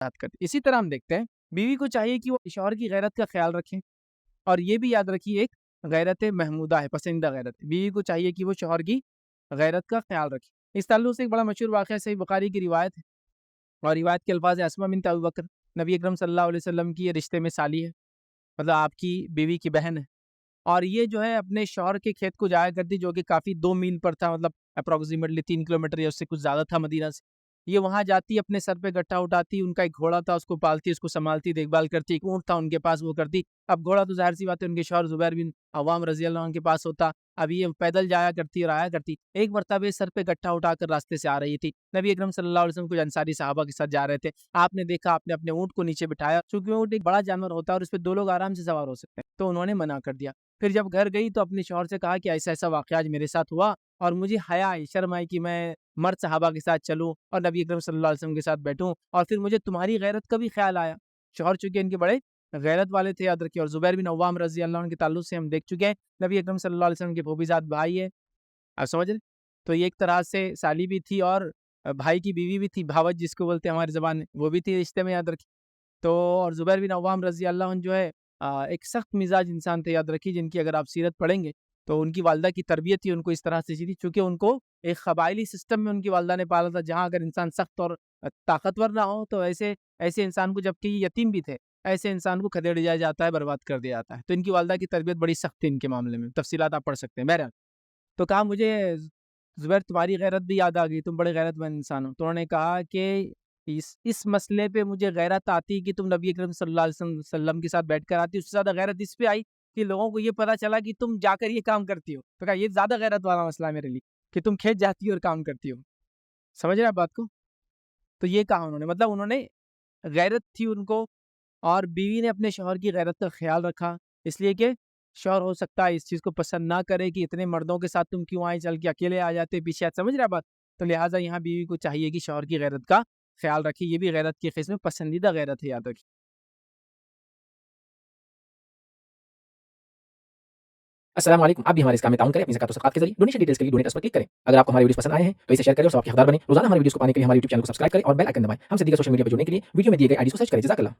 بات کرتی۔ اسی طرح ہم دیکھتے ہیں بیوی کو چاہیے کہ وہ شوہر کی غیرت کا خیال رکھیں، اور یہ بھی یاد رکھیے ایک غیرت محمودہ ہے، پسندیدہ غیرت ہے۔ بیوی کو چاہیے کہ وہ شوہر کی غیرت کا خیال رکھے۔ اس تعلق سے ایک بڑا مشہور واقعہ صحیح بخاری کی روایت ہے، اور روایت کے الفاظ اسماء بنت ابو بکر، نبی اکرم صلی اللہ علیہ وسلم کی یہ رشتے میں سالی ہے، مطلب آپ کی بیوی کی بہن ہے، اور یہ جو ہے اپنے شوہر کے کھیت کو جایا کرتی، جو کہ کافی 2 میل پر تھا، مطلب اپروکسیمیٹلی 3 کلومیٹر یا اس سے کچھ زیادہ تھا مدینہ سے۔ یہ وہاں جاتی، اپنے سر پہ گٹھا اٹھاتی، ان کا ایک گھوڑا تھا، اس کو پالتی، اس کو سنبھالتی، دیکھ بھال کرتی، ایک اونٹ تھا ان کے پاس، وہ کرتی۔ اب گھوڑا تو ظاہر سی بات ہے ان کے شوہر زبیر بن عوام رضی اللہ عنہ کے پاس ہوتا، اب یہ پیدل جایا کرتی اور آیا کرتی۔ ایک مرتبہ سر پہ گٹھا اٹھا کر راستے سے آ رہی تھی، نبی اکرم صلی اللہ علیہ وسلم کچھ انصاری صحابہ کے ساتھ جا رہے تھے، آپ نے دیکھا، آپ نے اپنے اونٹ کو نیچے بٹھایا، چونکہ اونٹ ایک بڑا جانور ہوتا ہے اور اس پہ 2 لوگ آرام سے سوار ہو سکتے ہیں، تو انہوں نے منع کر دیا۔ پھر جب گھر گئی تو اپنے شوہر سے کہا کہ ایسا ایسا واقعہ آج میرے ساتھ ہوا، اور مجھے حیا آئی، شرم آئی کہ میں مرد صحابہ کے ساتھ چلوں اور نبی اکرم صلی اللہ علیہ وسلم کے ساتھ بیٹھوں، اور پھر مجھے تمہاری غیرت کا بھی خیال آیا۔ شوہر چونکہ ان کے بڑے غیرت والے تھے، یاد رکھیے، اور زبیر بن عوام رضی اللہ عنہ کے تعلق سے ہم دیکھ چکے ہیں، نبی اکرم صلی اللہ علیہ وسلم کے پھوپھی زاد بھائی ہے، آپ سمجھ رہے؟ تو یہ ایک طرح سے سالی بھی تھی، اور بھائی کی بیوی بھی تھی، بھاوت جس کو بولتے ہیں ہماری زبان میں، وہ بھی تھی رشتے میں، یاد رکھیے۔ تو اور زبیر بن عوام رضی اللہ عنہ جو ہے ایک سخت مزاج انسان تھے، یاد رکھیے، جن کی اگر آپ سیرت پڑھیں گے تو ان کی والدہ کی تربیت ہی ان کو اس طرح سے تھی، چونکہ ان کو ایک قبائلی سسٹم میں ان کی والدہ نے پالا تھا، جہاں اگر انسان سخت اور طاقتور نہ ہو تو ایسے انسان کو، جبکہ یہ یتیم بھی تھے، ایسے انسان کو کھدیڑ دیا جاتا ہے، برباد کر دیا جاتا ہے۔ تو ان کی والدہ کی تربیت بڑی سخت تھی ان کے معاملے میں، تفصیلات آپ پڑھ سکتے ہیں۔ بہرحال تو کہا مجھے زبیر تمہاری غیرت بھی یاد آ گئی، تم بڑے غیرت مند انسان ہو۔ تو انہوں نے کہا کہ اس مسئلے پہ مجھے غیرت آتی کہ تم نبی اکرم صلی اللہ علیہ وسلم کے ساتھ بیٹھ کر آتی، اس سے زیادہ غیرت اس پہ آئی کہ لوگوں کو یہ پتا چلا کہ تم جا کر یہ کام کرتی ہو۔ تو کہا یہ زیادہ غیرت والا مسئلہ ہے میرے لیے کہ تم کھیت جاتی ہو اور کام کرتی ہو۔ سمجھ رہے آپ بات کو؟ تو یہ کہا انہوں نے، مطلب انہوں نے غیرت تھی ان کو، اور بیوی نے اپنے شوہر کی غیرت کا خیال رکھا، اس لیے کہ شوہر ہو سکتا ہے اس چیز کو پسند نہ کرے کہ اتنے مردوں کے ساتھ تم کیوں آئے، چل کے اکیلے آ جاتے پیچھے، سمجھ رہے بات؟ تو لہٰذا یہاں بیوی کو چاہیے کہ شوہر کی غیرت کا خیال رکھے، یہ بھی غیرت کی قسم پسندیدہ غیرت ہے، یاد رکھیے۔ السلام علیکم، آپ بھی ہمارے اس کام میں تعاون کریں اپنی زکات و صدقات کے ذریعے۔ ڈونیشن ڈیٹیلز کے لیے ڈونیٹ اس پر کلک کریں۔ اگر آپ کو ہمارے ویڈیوز پسند آئے ہیں تو اسے شیئر کریں اور ثواب کے حقدار بنیں۔ روزانہ ہمارے ویڈیوز کو پانے کے لیے ہمارے یوٹیوب چینل کو سبسکرائب کریں اور بیل آئکن دبائیں۔ ہم سے دیگر سوشل میڈیا پر جڑنے کے لیے ویڈیو میں دیے گئے آئی ڈی کو سرچ کریں۔ جزاک اللہ۔